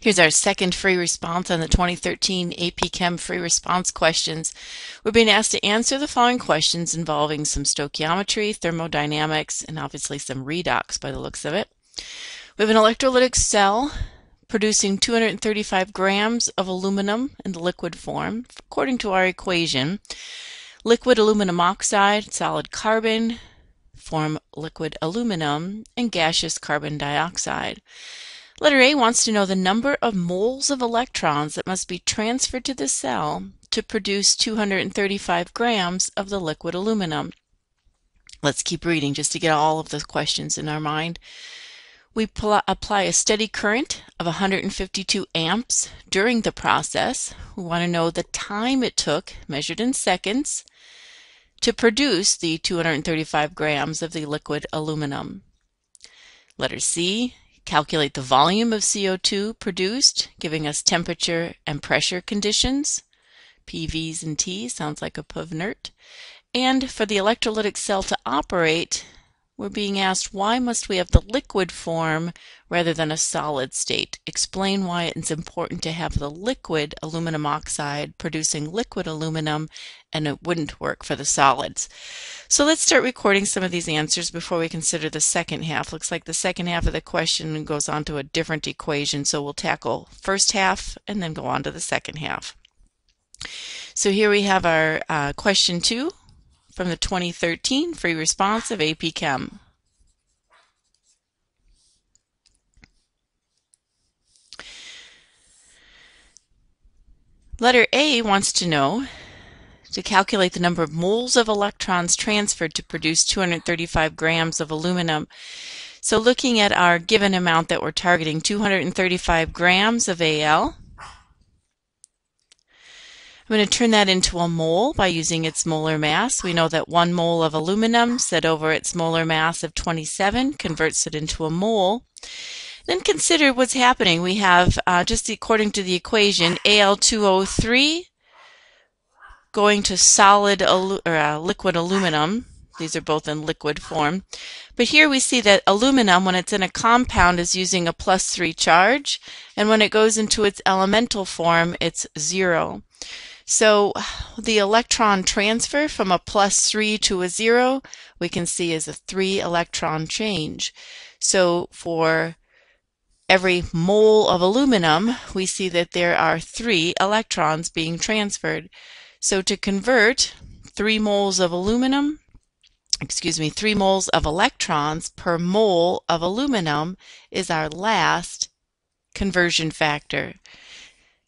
Here's our second free response on the 2013 AP Chem free response questions. We're being asked to answer the following questions involving some stoichiometry, thermodynamics, and obviously some redox by the looks of it. We have an electrolytic cell producing 235 grams of aluminum in the liquid form. According to our equation, liquid aluminum oxide, solid carbon, form liquid aluminum, and gaseous carbon dioxide. Letter A wants to know the number of moles of electrons that must be transferred to the cell to produce 235 grams of the liquid aluminum. Let's keep reading just to get all of the questions in our mind. We apply a steady current of 152 amps during the process. We want to know the time it took, measured in seconds, to produce the 235 grams of the liquid aluminum. Letter C, calculate the volume of CO2 produced, giving us temperature and pressure conditions. PVs and T sounds like a PVNert. And for the electrolytic cell to operate, we're being asked, why must we have the liquid form rather than a solid state? Explain why it's important to have the liquid aluminum oxide producing liquid aluminum, and it wouldn't work for the solids. So let's start recording some of these answers before we consider the second half. Looks like the second half of the question goes on to a different equation, so we'll tackle first half and then go on to the second half. So here we have our question 2 from the 2013 free response of AP Chem. Letter A wants to know to calculate the number of moles of electrons transferred to produce 235 grams of aluminum. So looking at our given amount that we're targeting, 235 grams of Al, I'm going to turn that into a mole by using its molar mass. We know that 1 mole of aluminum set over its molar mass of 27 converts it into a mole. Then consider what's happening. We have, just according to the equation, Al2O3 going to solid liquid aluminum. These are both in liquid form. But here we see that aluminum, when it's in a compound, is using a +3 charge, and when it goes into its elemental form, it's 0. So the electron transfer from a +3 to a 0, we can see is a 3 electron change. So for every mole of aluminum, we see that there are 3 electrons being transferred. So to convert 3 moles of aluminum, 3 moles of electrons per mole of aluminum is our last conversion factor.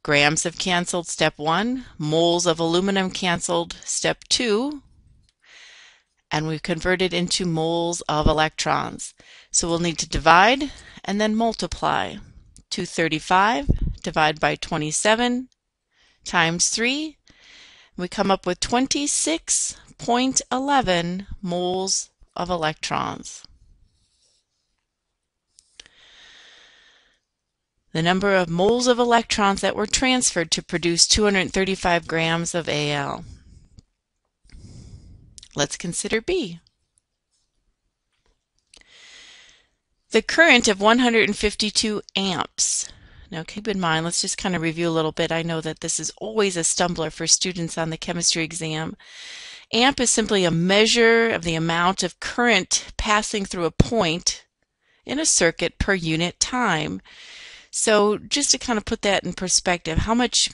Grams have canceled, step 1. Moles of aluminum canceled, step 2. And we've converted into moles of electrons. So we'll need to divide and then multiply. 235 divided by 27 times 3. We come up with 26.11 moles of electrons. The number of moles of electrons that were transferred to produce 235 grams of Al. Let's consider B. The current of 152 amps. Now keep in mind, let's just kind of review a little bit. I know that this is always a stumbler for students on the chemistry exam. Amp is simply a measure of the amount of current passing through a point in a circuit per unit time. So just to kind of put that in perspective, how much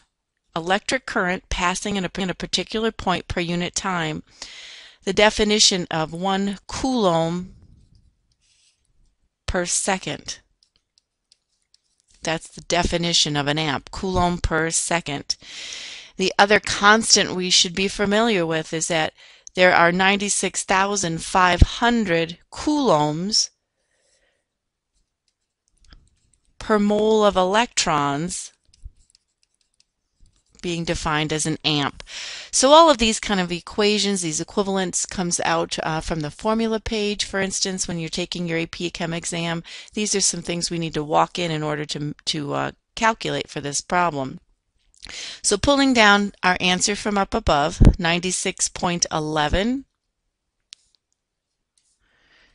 electric current passing in a particular point per unit time? The definition of 1 coulomb per second. That's the definition of an amp, coulomb per second. The other constant we should be familiar with is that there are 96,500 coulombs per mole of electrons being defined as an amp. So all of these kind of equations, these equivalents, comes out from the formula page. For instance, when you're taking your AP Chem exam, these are some things we need to walk in order to calculate for this problem. So pulling down our answer from up above, 96.11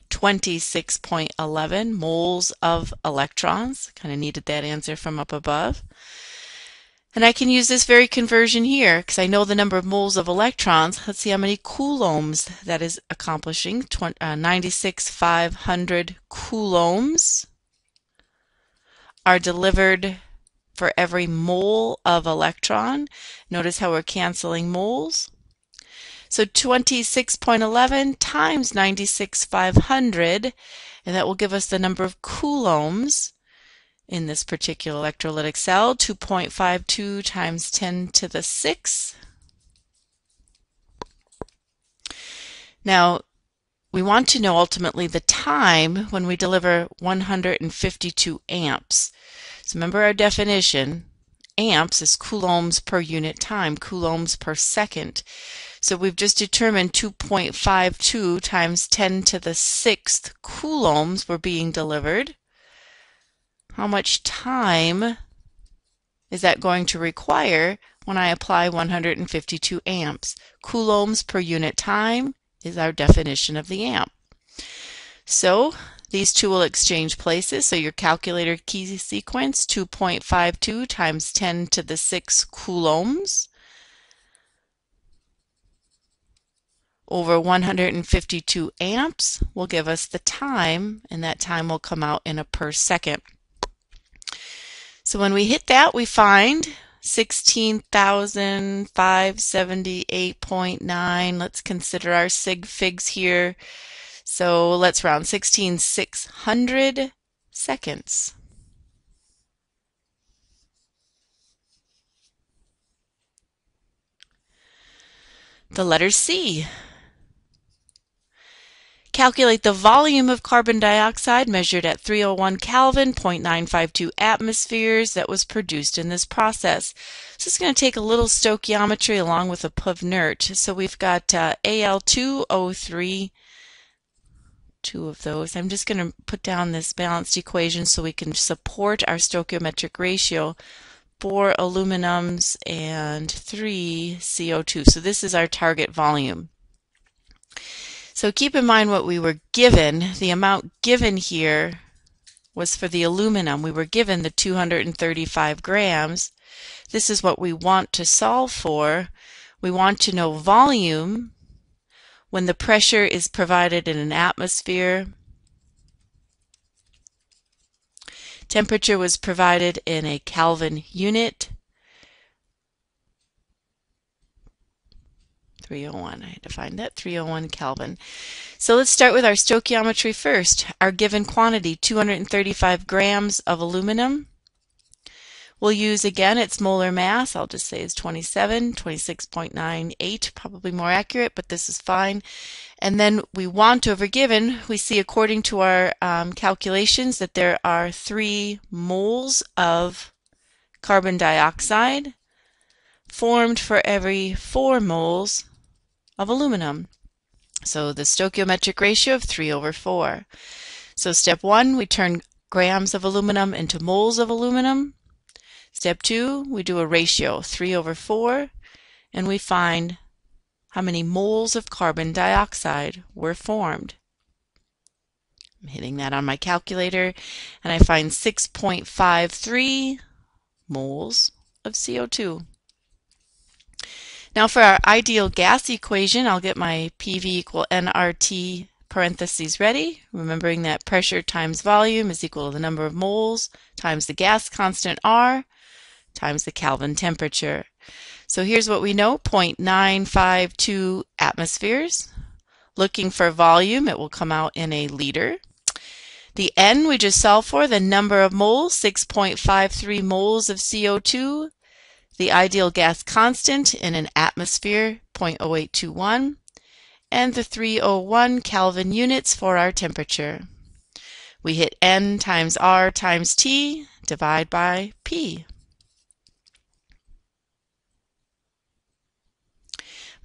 26.11 moles of electrons. Kind of needed that answer from up above. And I can use this very conversion here because I know the number of moles of electrons. Let's see how many coulombs that is accomplishing. 96,500 coulombs are delivered for every mole of electron. Notice how we're canceling moles. So 26.11 times 96,500, and that will give us the number of coulombs in this particular electrolytic cell, 2.52 times 10 to the 6. Now, we want to know ultimately the time when we deliver 152 amps. So remember our definition, amps is coulombs per unit time, coulombs per second. So we've just determined 2.52 times 10 to the 6th coulombs were being delivered. How much time is that going to require when I apply 152 amps? Coulombs per unit time is our definition of the amp. So these two will exchange places. So your calculator key sequence, 2.52 times 10 to the 6 coulombs over 152 amps will give us the time, and that time will come out in a per second. So when we hit that, we find 16,578.9. Let's consider our sig figs here. So let's round 16,600 seconds. The letter C. Calculate the volume of carbon dioxide measured at 301 Kelvin, 0.952 atmospheres that was produced in this process. So it's going to take a little stoichiometry along with a PUV-NERT. So we've got Al2O3, two of those. I'm just going to put down this balanced equation so we can support our stoichiometric ratio. 4 aluminums and 3 CO2. So this is our target volume. So keep in mind what we were given. The amount given here was for the aluminum. We were given the 235 grams. This is what we want to solve for. We want to know volume when the pressure is provided in an atmosphere. Temperature was provided in a Kelvin unit. 301, I had to find that, 301 Kelvin. So let's start with our stoichiometry first. Our given quantity, 235 grams of aluminum. We'll use, again, its molar mass. I'll just say is 26.98, probably more accurate, but this is fine. And then we want over given, we see according to our calculations that there are 3 moles of carbon dioxide formed for every 4 moles of aluminum. So the stoichiometric ratio of 3/4. So step 1, we turn grams of aluminum into moles of aluminum. Step 2, we do a ratio, 3/4, and we find how many moles of carbon dioxide were formed. I'm hitting that on my calculator, and I find 6.53 moles of CO2. Now for our ideal gas equation, I'll get my PV equal nRT parentheses ready, remembering that pressure times volume is equal to the number of moles times the gas constant R times the Kelvin temperature. So here's what we know, 0.952 atmospheres. Looking for volume, it will come out in a liter. The N we just solved for, the number of moles, 6.53 moles of CO2. The ideal gas constant in an atmosphere, 0.0821. And the 301 Kelvin units for our temperature. We hit N times R times T, divide by P.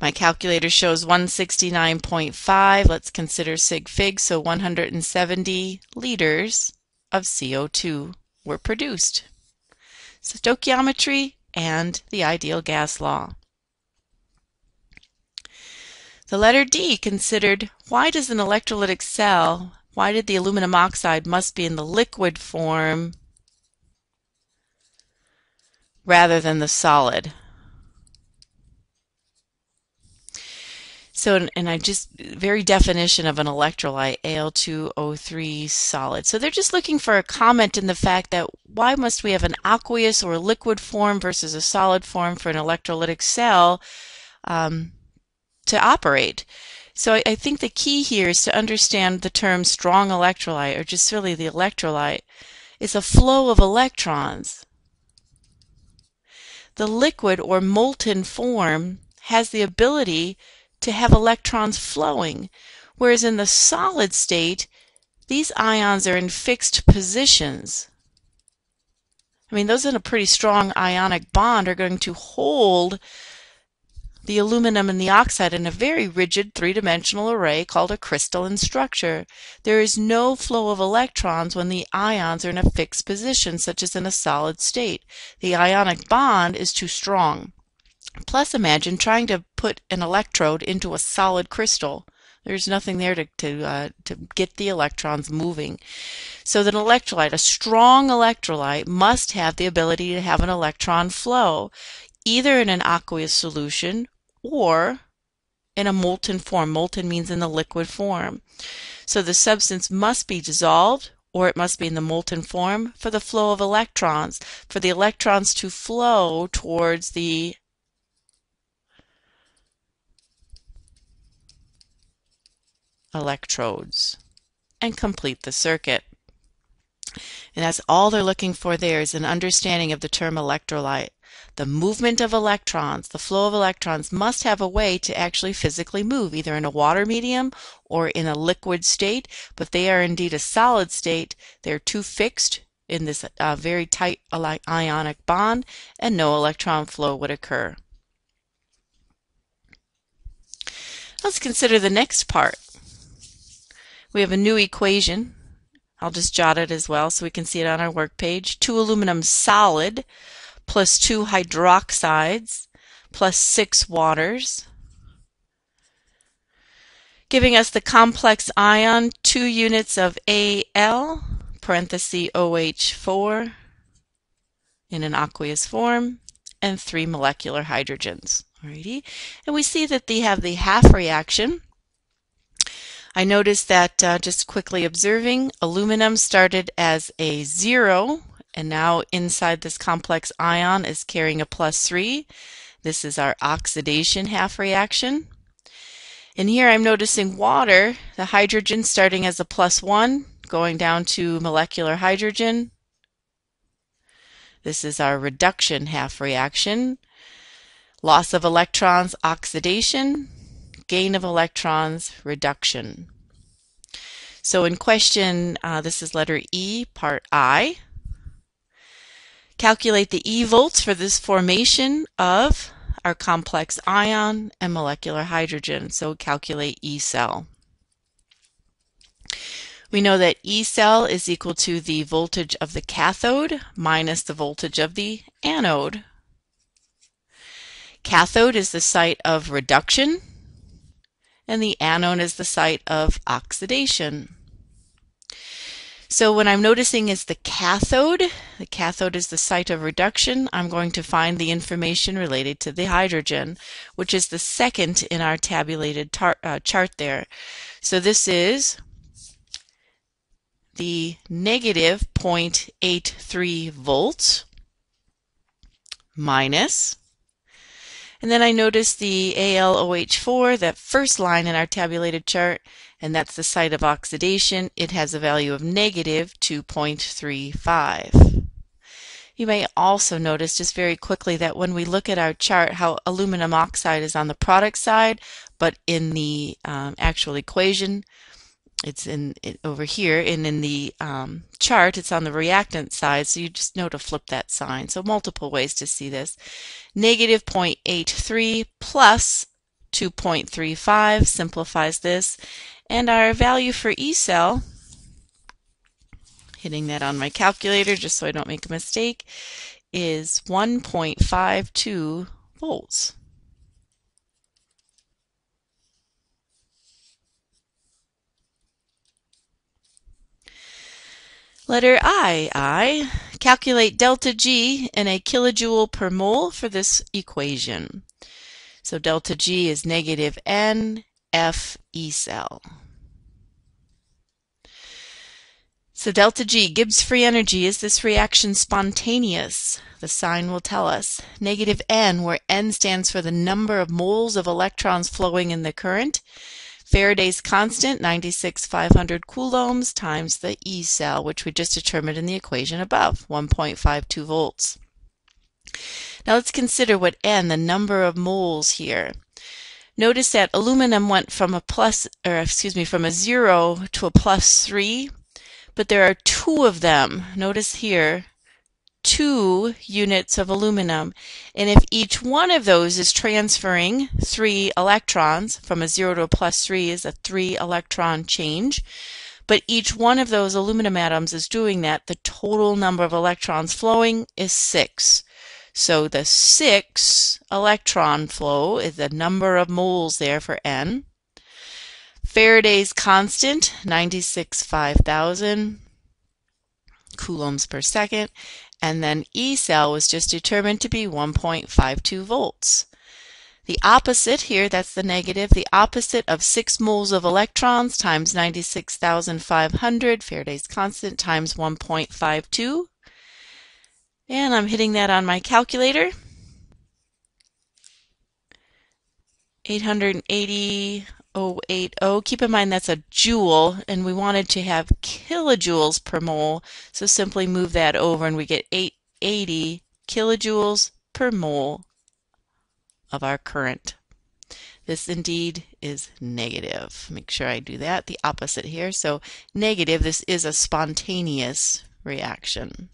My calculator shows 169.5. Let's consider sig fig, so 170 liters of CO2 were produced. Stoichiometry and the ideal gas law. The letter D considered, why does an electrolytic cell, why did the aluminum oxide must be in the liquid form rather than the solid? So, and I just, very definition of an electrolyte, Al2O3 solid. So they're just looking for a comment in the fact that why must we have an aqueous or liquid form versus a solid form for an electrolytic cell to operate? So I think the key here is to understand the term strong electrolyte, or just really the electrolyte, is a flow of electrons. The liquid or molten form has the ability to have electrons flowing, whereas in the solid state, these ions are in fixed positions. I mean, those in a pretty strong ionic bond are going to hold the aluminum and the oxide in a very rigid three-dimensional array called a crystalline structure. There is no flow of electrons when the ions are in a fixed position, such as in a solid state. The ionic bond is too strong. Plus, imagine trying to put an electrode into a solid crystal. There's nothing there to get the electrons moving. So that an electrolyte, a strong electrolyte, must have the ability to have an electron flow, either in an aqueous solution or in a molten form. Molten means in the liquid form. So the substance must be dissolved, or it must be in the molten form for the flow of electrons, for the electrons to flow towards the electrodes and complete the circuit. And that's all they're looking for there, is an understanding of the term electrolyte. The movement of electrons, the flow of electrons, must have a way to actually physically move, either in a water medium or in a liquid state. But they are indeed a solid state. They're too fixed in this very tight ionic bond, and no electron flow would occur. Let's consider the next part. We have a new equation. I'll just jot it as well so we can see it on our work page. 2 aluminum solid plus 2 hydroxides plus 6 waters, giving us the complex ion 2 units of Al, parenthesis OH4, in an aqueous form, and 3 molecular hydrogens. Alrighty. And we see that they have the half reaction. I noticed that, just quickly observing, aluminum started as a 0, and now inside this complex ion is carrying a +3. This is our oxidation half reaction. And here I'm noticing water, the hydrogen starting as a +1, going down to molecular hydrogen. This is our reduction half reaction. Loss of electrons, oxidation. Gain of electrons, reduction. So in question, this is letter E, part I. Calculate the E volts for this formation of our complex ion and molecular hydrogen. So calculate E cell. We know that E cell is equal to the voltage of the cathode minus the voltage of the anode. Cathode is the site of reduction, and the anode is the site of oxidation. So when I'm noticing is the cathode is the site of reduction, I'm going to find the information related to the hydrogen, which is the second in our tabulated chart there. So this is the negative 0.83 volts minus, and then I notice the AlOH4, that first line in our tabulated chart, and that's the site of oxidation. It has a value of negative 2.35. You may also notice just very quickly that when we look at our chart, how aluminum oxide is on the product side, but in the actual equation, it's over here, and in the chart, it's on the reactant side, so you just know to flip that sign. So multiple ways to see this. Negative 0.83 plus 2.35 simplifies this, and our value for E cell, hitting that on my calculator just so I don't make a mistake, is 1.52 volts. Letter I. Calculate delta G in a kilojoule per mole for this equation. So delta G is negative N F E cell. So delta G, Gibbs free energy. Is this reaction spontaneous? The sign will tell us. Negative N, where N stands for the number of moles of electrons flowing in the current. Faraday's constant, 96,500 coulombs, times the E cell, which we just determined in the equation above, 1.52 volts. Now let's consider what N, the number of moles here. Notice that aluminum went from a 0 to a +3, but there are two of them. Notice here, 2 units of aluminum. And if each one of those is transferring 3 electrons, from a 0 to a +3 is a 3 electron change, but each one of those aluminum atoms is doing that, the total number of electrons flowing is 6. So the 6 electron flow is the number of moles there for N. Faraday's constant, 96,500 coulombs per second, and then E cell was just determined to be 1.52 volts. The opposite here, that's the negative, the opposite of 6 moles of electrons times 96,500, Faraday's constant, times 1.52. And I'm hitting that on my calculator. 880,080. Keep in mind that's a joule, and we wanted to have kilojoules per mole, so simply move that over and we get 880 kilojoules per mole of our current. This indeed is negative. Make sure I do that, the opposite here. So negative, this is a spontaneous reaction.